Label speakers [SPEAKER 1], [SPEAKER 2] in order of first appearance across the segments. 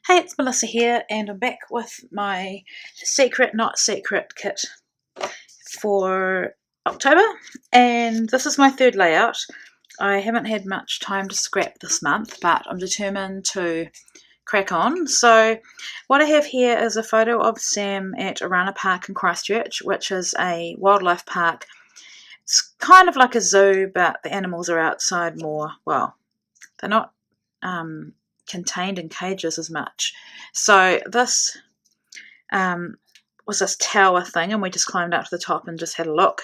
[SPEAKER 1] Hey, it's Melissa here, and I'm back with my secret, not secret kit for October. And this is my third layout. I haven't had much time to scrap this month, but I'm determined to crack on. So what I have here is a photo of Sam at Arana Park in Christchurch, which is a wildlife park. It's kind of like a zoo, but the animals are outside more. Well, they're not contained in cages as much. So this was this tower thing, and we just climbed up to the top and just had a look.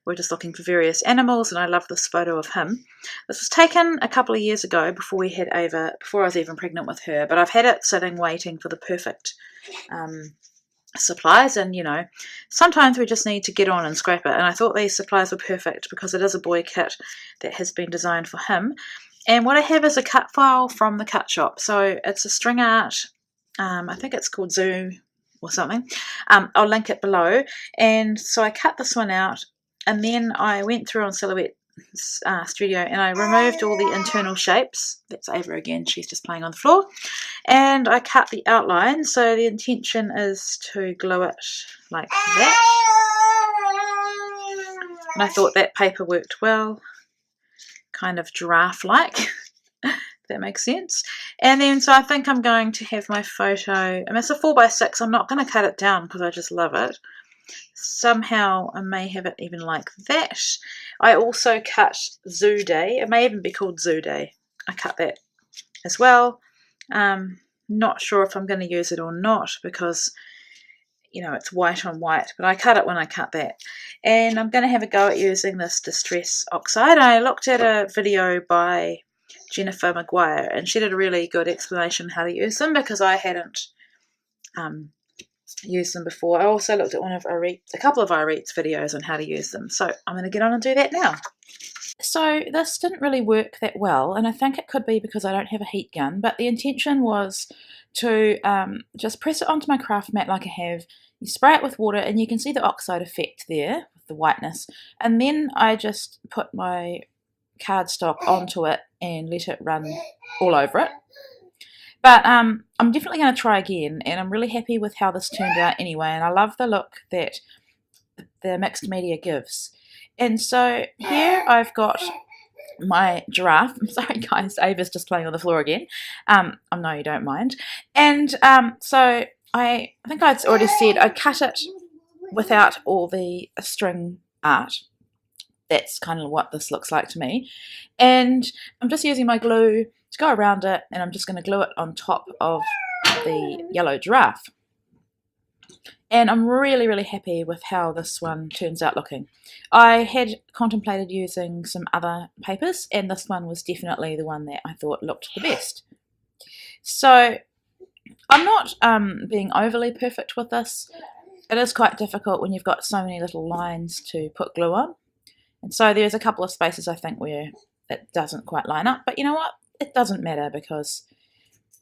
[SPEAKER 1] We're just looking for various animals, and I love this photo of him. This was taken a couple of years ago before we had Ava, before I was even pregnant with her, but I've had it sitting waiting for the perfect supplies, and sometimes we just need to get on and scrap it, and I thought these supplies were perfect because it is a boy kit that has been designed for him. And what I have is a cut file from the cut shop. So it's a string art, I think it's called Zoo or something. I'll link it below. And so I cut this one out, and then I went through on Silhouette Studio and I removed all the internal shapes. That's Ava again, she's just playing on the floor. And I cut the outline, so the intention is to glue it like that. And I thought that paper worked well. Kind of giraffe-like, if that makes sense. And then, so I think I'm going to have my photo, and it's a 4x6, I'm not going to cut it down because I just love it. Somehow I may have it even like that. I also cut Zoo Day, it may even be called Zoo Day. I cut that as well. Not sure if I'm going to use it or not because it's white on white, but I cut it when I cut that. And I'm going to have a go at using this Distress Oxide. I looked at a video by Jennifer Maguire, and she did a really good explanation how to use them because I hadn't used them before. I also looked at a couple of Irete's videos on how to use them, so I'm going to get on and do that now. So this didn't really work that well, and I think it could be because I don't have a heat gun, but the intention was to just press it onto my craft mat like I have. You spray it with water and you can see the oxide effect there with the whiteness, and then I just put my cardstock onto it and let it run all over it. But I'm definitely going to try again, and I'm really happy with how this turned out anyway, and I love the look that the mixed media gives. And so here I've got my giraffe. I'm sorry guys, Ava's just playing on the floor again. I know you don't mind. And so I think I'd already said I cut it without all the string art. That's kind of what this looks like to me. And I'm just using my glue to go around it, and I'm just going to glue it on top of the yellow giraffe. And I'm really, really happy with how this one turns out looking. I had contemplated using some other papers, and this one was definitely the one that I thought looked the best. So I'm not being overly perfect with this. It is quite difficult when you've got so many little lines to put glue on. And so there's a couple of spaces I think where it doesn't quite line up. But you know what? It doesn't matter because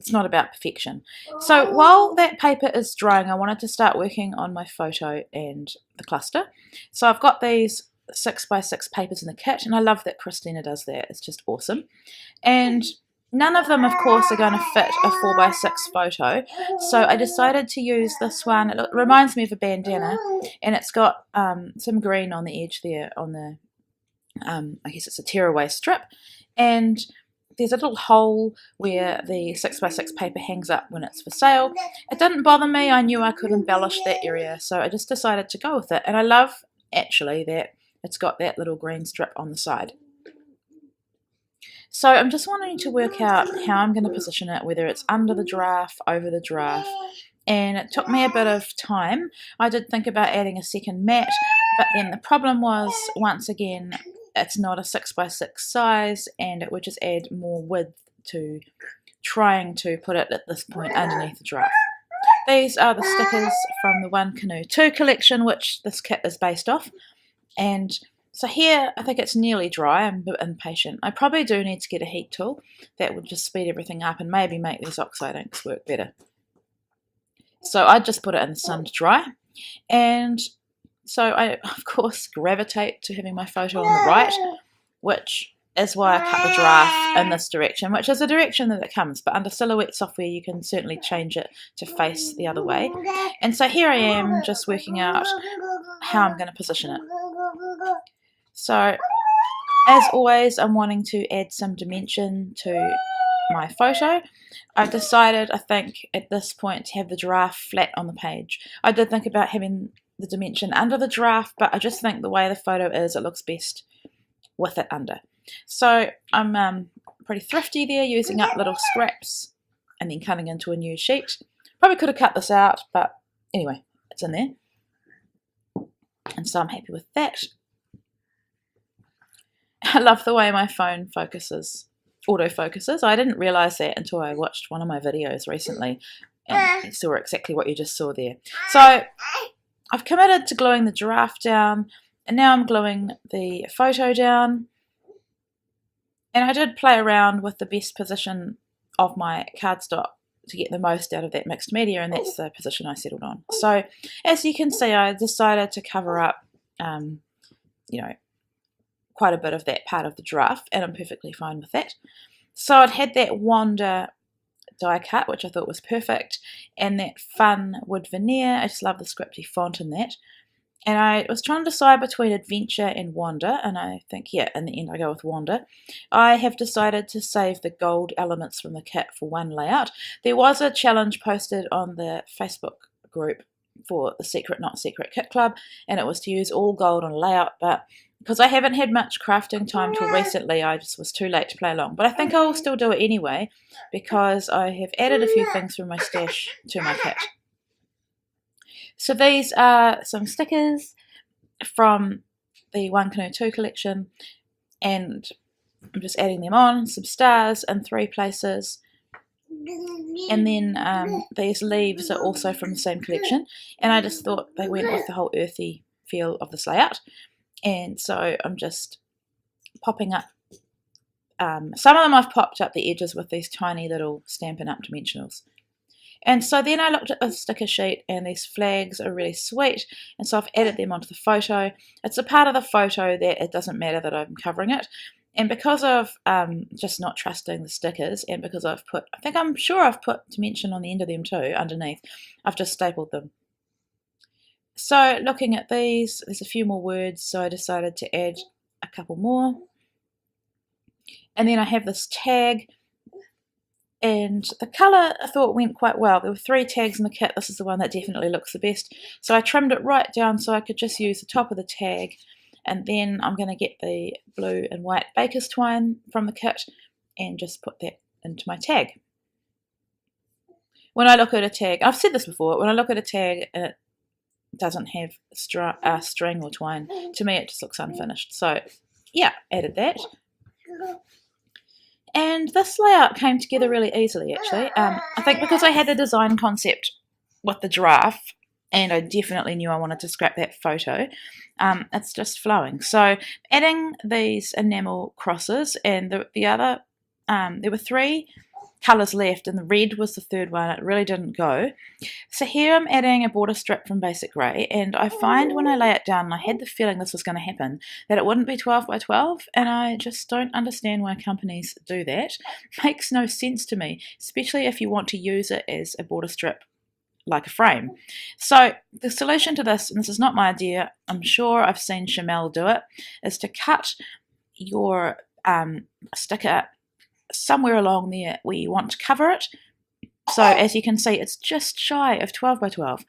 [SPEAKER 1] it's not about perfection. So while that paper is drying, I wanted to start working on my photo and the cluster. So I've got these 6x6 papers in the kit, and I love that Christina does that. It's just awesome. And none of them, of course, are going to fit a 4x6 photo. So I decided to use this one. It reminds me of a bandana, and it's got some green on the edge there on the, I guess it's a tearaway strip. And there's a little hole where the 6x6 paper hangs up when it's for sale. It didn't bother me. I knew I could embellish that area, so I just decided to go with it. And I love, actually, that it's got that little green strip on the side. So I'm just wanting to work out how I'm going to position it, whether it's under the giraffe, over the giraffe. And it took me a bit of time. I did think about adding a second mat, but then the problem was, once again, it's not a 6x6 size, and it would just add more width to trying to put it at this point underneath the giraffe. These are the stickers from the One Canoe 2 collection, which this kit is based off. And so here, I think it's nearly dry. I'm a bit impatient. I probably do need to get a heat tool. That would just speed everything up and maybe make these oxide inks work better. So I just put it in the sun to dry. And so I, of course, gravitate to having my photo on the right, which is why I cut the giraffe in this direction, which is the direction that it comes, but under silhouette software you can certainly change it to face the other way. And so here I am just working out how I'm going to position it. So as always, I'm wanting to add some dimension to my photo. I've decided, I think, at this point to have the giraffe flat on the page. I did think about having the dimension under the giraffe, but I just think the way the photo is, it looks best with it under. So I'm pretty thrifty there, using up little scraps and then cutting into a new sheet. Probably could have cut this out, but anyway, it's in there. And so I'm happy with that. I love the way my phone autofocuses. I didn't realise that until I watched one of my videos recently and saw exactly what you just saw there. So I've committed to gluing the giraffe down, and now I'm gluing the photo down. And I did play around with the best position of my cardstock to get the most out of that mixed media, and that's the position I settled on. So as you can see, I decided to cover up, quite a bit of that part of the giraffe, and I'm perfectly fine with that. So I'd had that Wanda die cut, which I thought was perfect, and that fun wood veneer. I just love the scripty font in that. And I was trying to decide between Adventure and Wanda, and I think, yeah, in the end I go with Wanda. I have decided to save the gold elements from the kit for one layout. There was a challenge posted on the Facebook group for the Secret Not Secret Kit Club, and it was to use all gold on a layout, but because I haven't had much crafting time till recently, I just was too late to play along. But I think I will still do it anyway, because I have added a few things from my stash to my kit. So these are some stickers from the One Canoe 2 collection, and I'm just adding them on, some stars in 3 places. And then these leaves are also from the same collection, and I just thought they went with the whole earthy feel of this layout. And so I'm just popping up, some of them I've popped up the edges with these tiny little Stampin' Up! Dimensionals. And so then I looked at the sticker sheet, and these flags are really sweet, and so I've added them onto the photo. It's a part of the photo that it doesn't matter that I'm covering it. And because of just not trusting the stickers, and because I'm sure I've put dimension on the end of them too, underneath, I've just stapled them. So looking at these, there's a few more words, so I decided to add a couple more. And then I have this tag, and the colour I thought went quite well. There were 3 tags in the kit. This is the one that definitely looks the best. So I trimmed it right down so I could just use the top of the tag, and then I'm going to get the blue and white baker's twine from the kit and just put that into my tag. When I look at a tag, I've said this before, when I look at a tag and it doesn't have string or twine, to me it just looks unfinished. So yeah, added that. And this layout came together really easily, actually. I think because I had the design concept with the giraffe, and I definitely knew I wanted to scrap that photo, it's just flowing. So adding these enamel crosses, and the other, there were 3 colours left, and the red was the 3rd one. It really didn't go. So here I'm adding a border strip from Basic Grey, and I find when I lay it down, and I had the feeling this was going to happen, that it wouldn't be 12 by 12, and I just don't understand why companies do that. It makes no sense to me, especially if you want to use it as a border strip like a frame. So the solution to this, and this is not my idea, I'm sure I've seen Chamel do it, is to cut your sticker somewhere along there where you want to cover it. So as you can see, it's just shy of 12 by 12.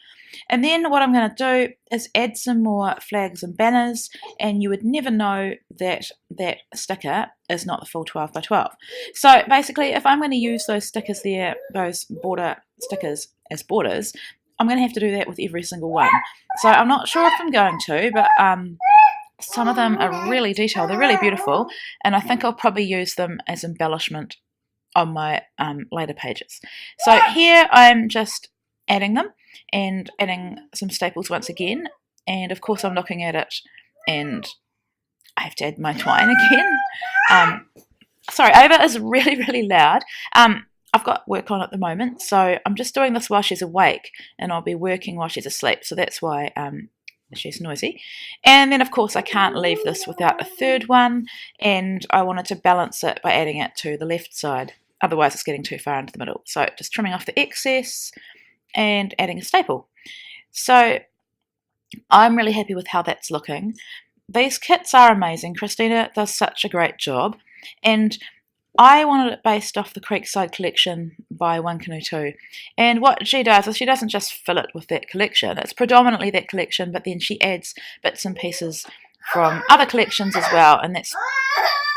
[SPEAKER 1] And then what I'm going to do is add some more flags and banners, and you would never know that that sticker is not the full 12 by 12. So basically, if I'm going to use those stickers there, those border stickers as borders, I'm going to have to do that with every single one. So I'm not sure if I'm going to, but some of them are really detailed. They're really beautiful, and I think I'll probably use them as embellishment on my later pages. So here I'm just adding them and adding some staples once again, and of course I'm looking at it and I have to add my twine again. Sorry, Ava is really, really loud. I've got work on at the moment, so I'm just doing this while she's awake, and I'll be working while she's asleep, so that's why She's noisy. And then, of course, I can't leave this without a third one, and I wanted to balance it by adding it to the left side. Otherwise, it's getting too far into the middle. So just trimming off the excess and adding a staple. So I'm really happy with how that's looking. These kits are amazing. Christina does such a great job, and I wanted it based off the Creekside collection by One Canoe 2. And what she does is she doesn't just fill it with that collection. It's predominantly that collection, but then she adds bits and pieces from other collections as well, and that's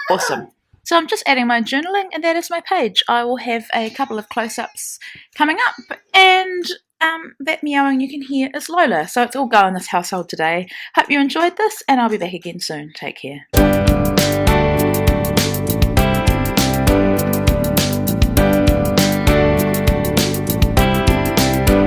[SPEAKER 1] awesome. So I'm just adding my journaling, and that is my page. I will have a couple of close-ups coming up, and that meowing you can hear is Lola. So it's all go in this household today. Hope you enjoyed this, and I'll be back again soon. Take care.